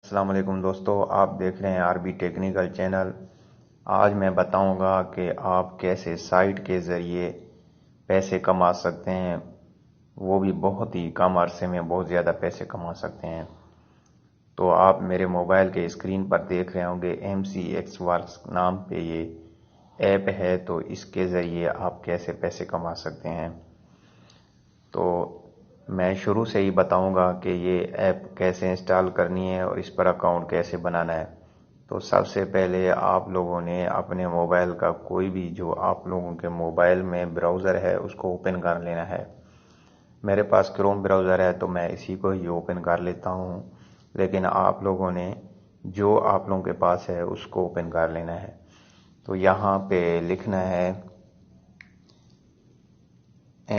अस्सलाम वालेकुम दोस्तों, आप देख रहे हैं आरबी टेक्निकल चैनल। आज मैं बताऊंगा कि आप कैसे साइट के ज़रिए पैसे कमा सकते हैं, वो भी बहुत ही कम अरसे में बहुत ज़्यादा पैसे कमा सकते हैं। तो आप मेरे मोबाइल के स्क्रीन पर देख रहे होंगे MCX वर्क्स नाम पे ये ऐप है। तो इसके ज़रिए आप कैसे पैसे कमा सकते हैं। तो मैं शुरू से ही बताऊंगा कि ये ऐप कैसे इंस्टॉल करनी है और इस पर अकाउंट कैसे बनाना है। तो सबसे पहले आप लोगों ने अपने मोबाइल का कोई भी जो आप लोगों के मोबाइल में ब्राउज़र है उसको ओपन कर लेना है। मेरे पास क्रोम ब्राउज़र है तो मैं इसी को ही ओपन कर लेता हूँ, लेकिन आप लोगों ने जो आप लोगों के पास है उसको ओपन कर लेना है। तो यहाँ पे लिखना है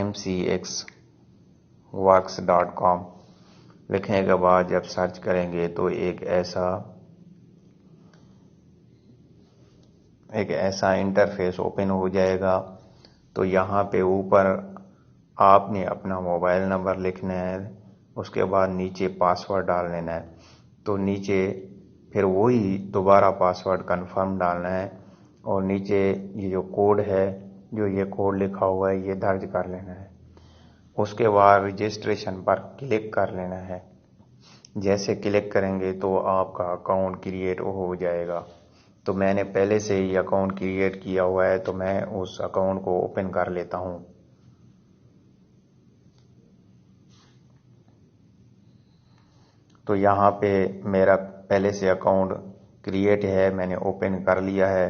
mcxworks.com। लिखने के बाद जब सर्च करेंगे तो एक ऐसा इंटरफेस ओपन हो जाएगा। तो यहाँ पे ऊपर आपने अपना मोबाइल नंबर लिखना है, उसके बाद नीचे पासवर्ड डाल लेना है। तो नीचे फिर वही दोबारा पासवर्ड कंफर्म डालना है और नीचे ये जो कोड है, जो ये कोड लिखा हुआ है, ये दर्ज कर लेना है। उसके बाद रजिस्ट्रेशन पर क्लिक कर लेना है। जैसे क्लिक करेंगे तो आपका अकाउंट क्रिएट हो जाएगा। तो मैंने पहले से ही अकाउंट क्रिएट किया हुआ है तो मैं उस अकाउंट को ओपन कर लेता हूं। तो यहाँ पे मेरा पहले से अकाउंट क्रिएट है, मैंने ओपन कर लिया है।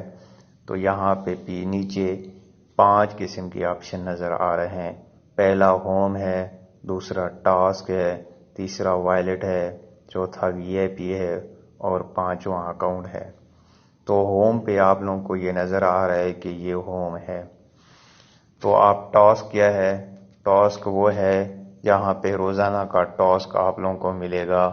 तो यहाँ पे भी नीचे 5 किस्म के ऑप्शन नज़र आ रहे हैं। पहला होम है, दूसरा टास्क है, तीसरा वॉलेट है, चौथा VIP है और पांचवा अकाउंट है। तो होम पे आप लोगों को ये नज़र आ रहा है कि ये होम है। तो आप टास्क क्या है, टास्क वो है जहाँ पे रोज़ाना का टास्क आप लोगों को मिलेगा,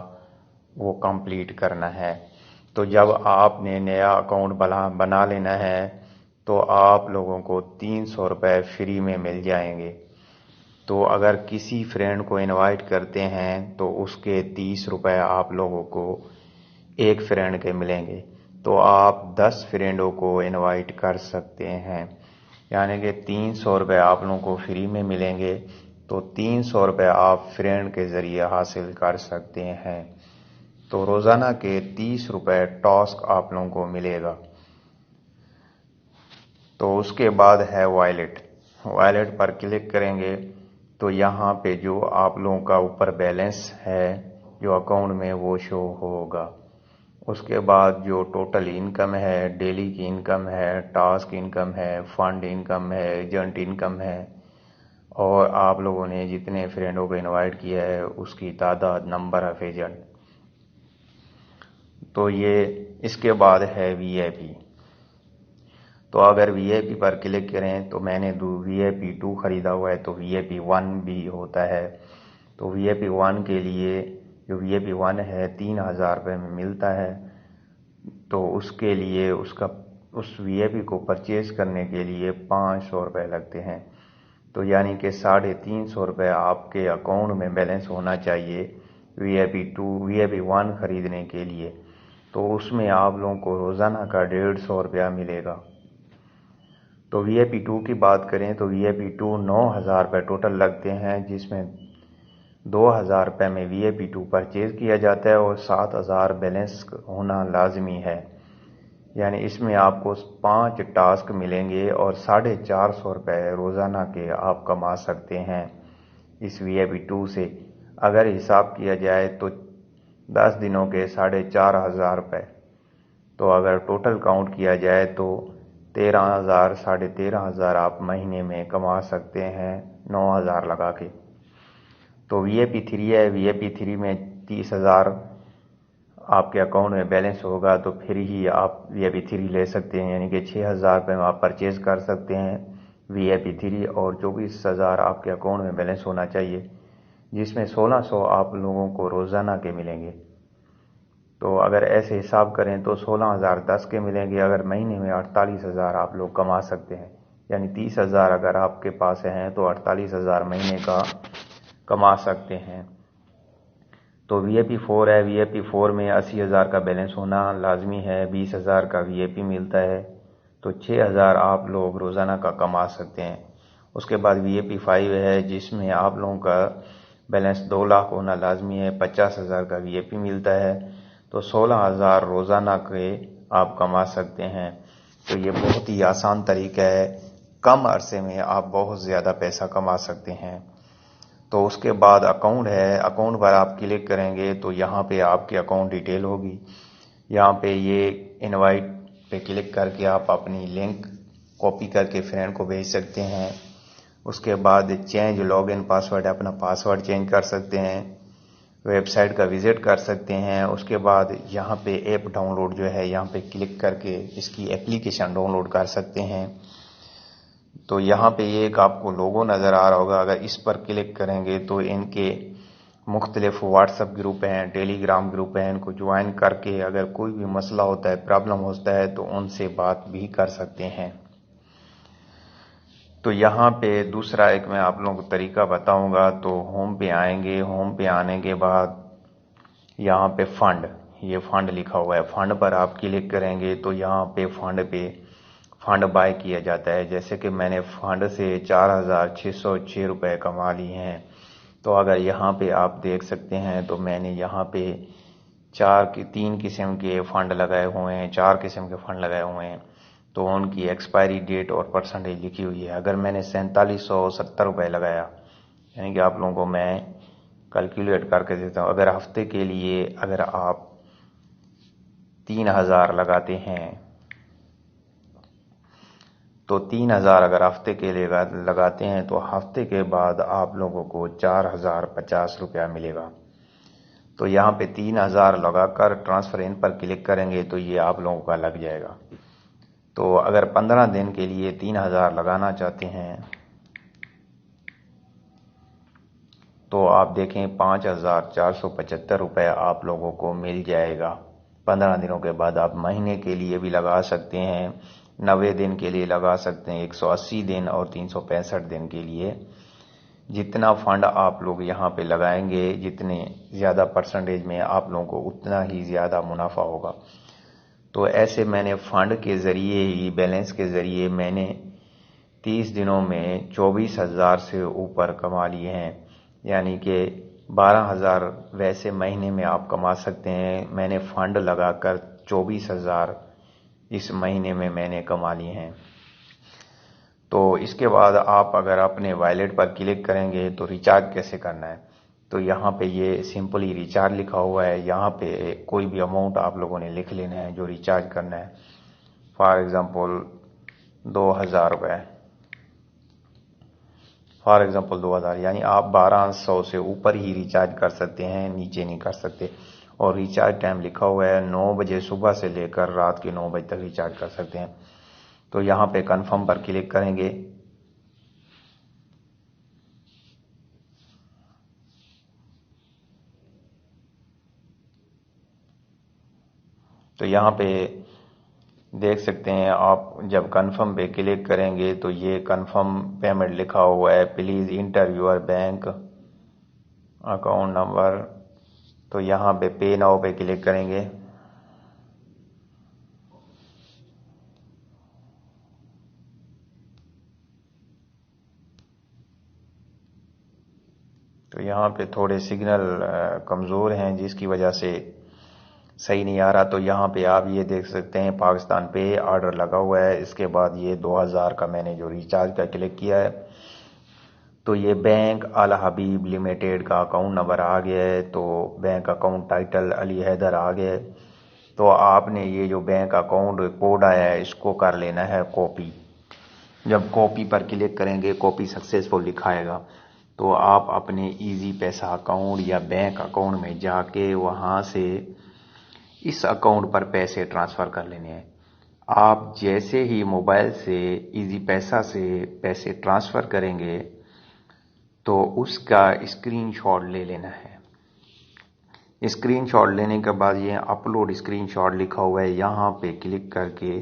वो कंप्लीट करना है। तो जब आपने नया अकाउंट बना लेना है तो आप लोगों को 300 रुपये फ्री में मिल जाएंगे। तो अगर किसी फ्रेंड को इनवाइट करते हैं तो उसके 30 रुपये आप लोगों को एक फ्रेंड के मिलेंगे। तो आप 10 फ्रेंडों को इनवाइट कर सकते हैं, यानी कि 300 रुपये आप लोगों को फ्री में मिलेंगे। तो 300 रुपये आप फ्रेंड के ज़रिए हासिल कर सकते हैं। तो रोज़ाना के 30 रुपये टास्क आप लोगों को मिलेगा। तो उसके बाद है वॉलेट। वॉलेट पर क्लिक करेंगे तो यहाँ पे जो आप लोगों का ऊपर बैलेंस है जो अकाउंट में वो शो होगा। उसके बाद जो टोटल इनकम है, डेली की इनकम है, टास्क इनकम है, फंड इनकम है, एजेंट इनकम है और आप लोगों ने जितने फ्रेंडों को इनवाइट किया है उसकी तादाद, नंबर ऑफ एजेंट। तो ये इसके बाद है VIP। तो अगर VIP पर क्लिक करें तो मैंने VIP 2 खरीदा हुआ है तो VIP 1 भी होता है। तो VIP 1 के लिए जो VIP 1 है 3000 रुपये में मिलता है। तो उसके लिए उस VIP को परचेज करने के लिए 500 रुपये लगते हैं। तो यानी कि 350 रुपये आपके अकाउंट में बैलेंस होना चाहिए VIP 1 खरीदने के लिए। तो उसमें आप लोगों को रोज़ाना का 150 रुपया मिलेगा। तो VIP 2 की बात करें तो VIP 2 9000 रुपये टोटल लगते हैं, जिसमें 2000 रुपये में VIP 2 परचेज किया जाता है और 7000 बैलेंस होना लाजमी है। यानी इसमें आपको 5 टास्क मिलेंगे और 450 रुपये रोज़ाना के आप कमा सकते हैं इस VIP 2 से। अगर हिसाब किया जाए तो 10 दिनों के 4500 रुपये। तो अगर टोटल काउंट किया जाए तो 13,000 13,500 आप महीने में कमा सकते हैं 9,000 लगा के। तो VIP 3 है, VIP 3 में 30,000 आपके अकाउंट में बैलेंस होगा तो फिर ही आप VIP 3 ले सकते हैं, यानी कि 6,000 रुपये में आप परचेज कर सकते हैं VIP 3 और 24,000 आपके अकाउंट में बैलेंस होना चाहिए, जिसमें 1600 आप लोगों को रोज़ाना के मिलेंगे। तो अगर ऐसे हिसाब करें तो 16,010 के मिलेंगे। अगर महीने में 48,000 आप लोग कमा सकते हैं, यानी 30,000 अगर आपके पास हैं तो 48,000 महीने का कमा सकते हैं। तो VIP 4 है, VIP 4 में 80,000 का बैलेंस होना लाजमी है, 20,000 का VIP मिलता है, तो 6,000 आप लोग रोज़ाना का कमा सकते हैं। उसके बाद VIP 5 है जिसमें आप लोगों का बैलेंस 2 लाख होना लाजमी है, 50,000 का VIP मिलता है, तो 16,000 रोज़ाना के आप कमा सकते हैं। तो ये बहुत ही आसान तरीका है, कम अरसे में आप बहुत ज़्यादा पैसा कमा सकते हैं। तो उसके बाद अकाउंट है, अकाउंट पर आप क्लिक करेंगे तो यहाँ पे आपकी अकाउंट डिटेल होगी। यहाँ पे ये इनवाइट पे क्लिक करके आप अपनी लिंक कॉपी करके फ्रेंड को भेज सकते हैं। उसके बाद चेंज लॉगिन पासवर्ड, अपना पासवर्ड चेंज कर सकते हैं, वेबसाइट का विजिट कर सकते हैं। उसके बाद यहाँ पे ऐप डाउनलोड जो है यहाँ पे क्लिक करके इसकी एप्लीकेशन डाउनलोड कर सकते हैं। तो यहाँ पे एक आपको लोगो नज़र आ रहा होगा, अगर इस पर क्लिक करेंगे तो इनके मुख्तलिफ व्हाट्सएप ग्रुप हैं, टेलीग्राम ग्रुप हैं, इनको ज्वाइन करके अगर कोई भी मसला होता है, प्रॉब्लम होता है तो उनसे बात भी कर सकते हैं। तो यहाँ पे दूसरा एक मैं आप लोगों को तरीका बताऊंगा। तो होम पे आएंगे, होम पे आने के बाद यहाँ पे फंड, ये फंड लिखा हुआ है, फंड पर आप क्लिक करेंगे तो यहाँ पे फंड बाय किया जाता है। जैसे कि मैंने फंड से 4,606 रुपये कमा लिए हैं। तो अगर यहाँ पे आप देख सकते हैं तो मैंने यहाँ पे 3 किस्म के फंड लगाए हुए हैं, 4 किस्म के फंड लगाए हुए हैं। तो उनकी एक्सपायरी डेट और परसेंटेज लिखी हुई है। अगर मैंने 4770 रुपये लगाया, यानी कि आप लोगों को मैं कैलकुलेट करके देता हूँ। अगर हफ्ते के लिए अगर आप 3,000 लगाते हैं तो 3,000 अगर हफ्ते के लिए लगाते हैं तो हफ्ते के बाद आप लोगों को 4,050 रुपया मिलेगा। तो यहाँ पे 3,000 लगाकर ट्रांसफर इन पर क्लिक करेंगे तो ये आप लोगों का लग जाएगा। तो अगर 15 दिन के लिए 3,000 लगाना चाहते हैं तो आप देखें 5,475 रुपये आप लोगों को मिल जाएगा। 15 दिनों के बाद आप महीने के लिए भी लगा सकते हैं, 90 दिन के लिए लगा सकते हैं, 180 दिन और 365 दिन के लिए। जितना फंड आप लोग यहाँ पे लगाएंगे, जितने ज़्यादा परसेंटेज में आप लोगों को उतना ही ज़्यादा मुनाफा होगा। तो ऐसे मैंने फंड के ज़रिए ही, बैलेंस के ज़रिए मैंने 30 दिनों में 24,000 से ऊपर कमा लिए हैं, यानी कि 12,000 वैसे महीने में आप कमा सकते हैं। मैंने फंड लगाकर 24,000 इस महीने में मैंने कमा लिए हैं। तो इसके बाद आप अगर अपने वॉलेट पर क्लिक करेंगे तो रिचार्ज कैसे करना है, तो यहाँ पे ये सिंपली रिचार्ज लिखा हुआ है। यहाँ पे कोई भी अमाउंट आप लोगों ने लिख लेना है जो रिचार्ज करना है। फॉर एग्जांपल 2,000 रुपये, फॉर एग्जांपल 2,000, यानी आप 1,200 से ऊपर ही रिचार्ज कर सकते हैं, नीचे नहीं कर सकते। और रिचार्ज टाइम लिखा हुआ है 9 बजे सुबह से लेकर रात के 9 बजे तक रिचार्ज कर सकते हैं। तो यहाँ पे कन्फर्म पर क्लिक करेंगे। तो यहाँ पे देख सकते हैं आप, जब कन्फर्म पे क्लिक करेंगे तो ये कन्फर्म पेमेंट लिखा हुआ है, please inter your bank account number. तो यहाँ पे नाउ पे क्लिक करेंगे। तो यहाँ पे थोड़े सिग्नल कमज़ोर हैं जिसकी वजह से सही नहीं आ रहा। तो यहाँ पे आप ये देख सकते हैं पाकिस्तान पे ऑर्डर लगा हुआ है। इसके बाद ये 2,000 का मैंने जो रिचार्ज का क्लिक किया है तो ये बैंक अल हबीब लिमिटेड का अकाउंट नंबर आ गया है। तो bank account title Ali Haider आ गया है। तो आपने ये जो बैंक अकाउंट कोड आया है इसको कर लेना है कॉपी। जब कॉपी पर क्लिक करेंगे, कॉपी सक्सेसफुल लिखाएगा, तो आप अपने इजी पैसा अकाउंट या बैंक अकाउंट में जाके वहाँ से इस अकाउंट पर पैसे ट्रांसफ़र कर लेने हैं। आप जैसे ही मोबाइल से इजी पैसा से पैसे ट्रांसफ़र करेंगे तो उसका स्क्रीनशॉट ले लेना है। स्क्रीनशॉट लेने के बाद ये अपलोड स्क्रीनशॉट लिखा हुआ है, यहाँ पे क्लिक करके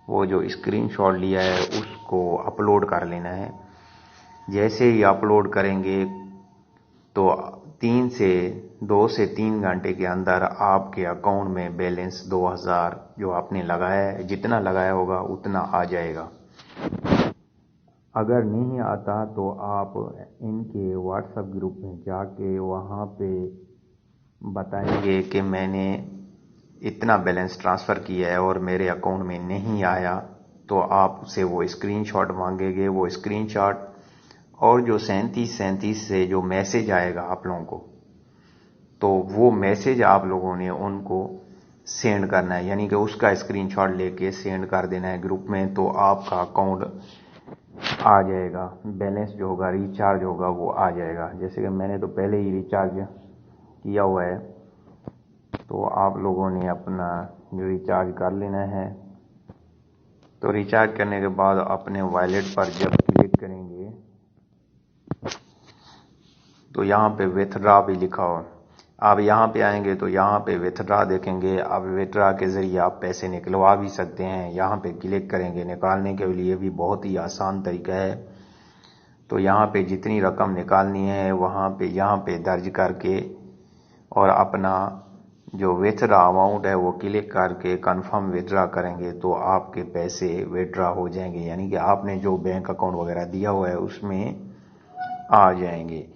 वो जो स्क्रीनशॉट लिया है उसको अपलोड कर लेना है। जैसे ही अपलोड करेंगे तो 2 से 3 घंटे के अंदर आपके अकाउंट में बैलेंस 2000 जो आपने लगाया है, जितना लगाया होगा उतना आ जाएगा। अगर नहीं आता तो आप इनके व्हाट्सएप ग्रुप में जाके वहाँ पे बताएंगे कि मैंने इतना बैलेंस ट्रांसफ़र किया है और मेरे अकाउंट में नहीं आया, तो आपसे वो स्क्रीनशॉट मांगेंगे। वो स्क्रीनशॉट और जो 37 से जो मैसेज आएगा आप लोगों को, तो वो मैसेज आप लोगों ने उनको सेंड करना है, यानी कि उसका स्क्रीनशॉट लेके सेंड कर देना है ग्रुप में, तो आपका अकाउंट आ जाएगा। बैलेंस जो होगा, रिचार्ज होगा, वो आ जाएगा। जैसे कि मैंने तो पहले ही रिचार्ज किया हुआ है, तो आप लोगों ने अपना जो रिचार्ज कर लेना है। तो रिचार्ज करने के बाद अपने वॉलेट पर जब क्लिक करेंगे तो यहाँ पे विथड्रॉ भी लिखा हो। आप यहाँ पे आएंगे तो यहाँ पे विथड्रॉ देखेंगे। अब विथड्रॉ के जरिए आप पैसे निकलवा भी सकते हैं। यहाँ पे क्लिक करेंगे। निकालने के लिए भी बहुत ही आसान तरीका है। तो यहाँ पे जितनी रकम निकालनी है वहाँ पे यहाँ पे दर्ज करके और अपना जो विथड्रॉ अमाउंट है वो क्लिक करके कंफर्म विथड्रॉ करेंगे तो आपके पैसे विथड्रॉ हो जाएंगे, यानी कि आपने जो बैंक अकाउंट वगैरह दिया हुआ है उसमें आ जाएंगे।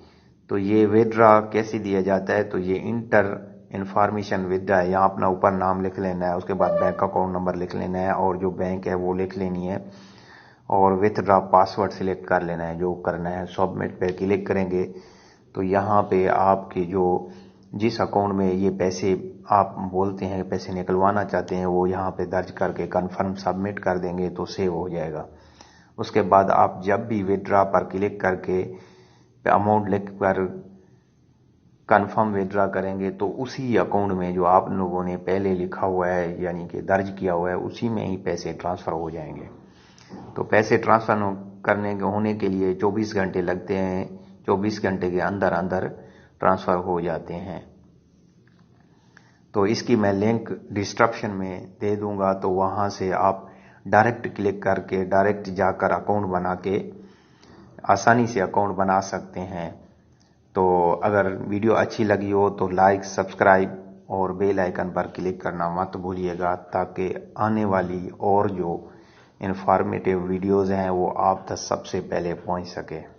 तो ये विथड्रॉ कैसे दिया जाता है, तो ये इंटर इन्फॉर्मेशन विथड्रॉ है। यहाँ अपना ऊपर नाम लिख लेना है, उसके बाद बैंक अकाउंट नंबर लिख लेना है और जो बैंक है वो लिख लेनी है और विथड्रॉ पासवर्ड सिलेक्ट कर लेना है। जो करना है सबमिट पे क्लिक करेंगे तो यहाँ पे आपके जो जिस अकाउंट में ये पैसे आप बोलते हैं पैसे निकलवाना चाहते हैं वो यहाँ पे दर्ज करके कंफर्म सबमिट कर देंगे तो सेव हो जाएगा। उसके बाद आप जब भी विथड्रॉ पर क्लिक करके अमाउंट लिख कर कंफर्म विथड्रॉ करेंगे तो उसी अकाउंट में जो आप लोगों ने पहले लिखा हुआ है यानी कि दर्ज किया हुआ है उसी में ही पैसे ट्रांसफ़र हो जाएंगे। तो पैसे ट्रांसफ़र करने के होने के लिए 24 घंटे लगते हैं। 24 घंटे के अंदर अंदर ट्रांसफ़र हो जाते हैं। तो इसकी मैं लिंक डिस्क्रिप्शन में दे दूंगा, तो वहाँ से आप डायरेक्ट क्लिक करके डायरेक्ट जाकर अकाउंट बना के आसानी से अकाउंट बना सकते हैं। तो अगर वीडियो अच्छी लगी हो तो लाइक, सब्सक्राइब और बेल आइकन पर क्लिक करना मत भूलिएगा, ताकि आने वाली और जो इन्फॉर्मेटिव वीडियोज़ हैं वो आप तक सबसे पहले पहुंच सके।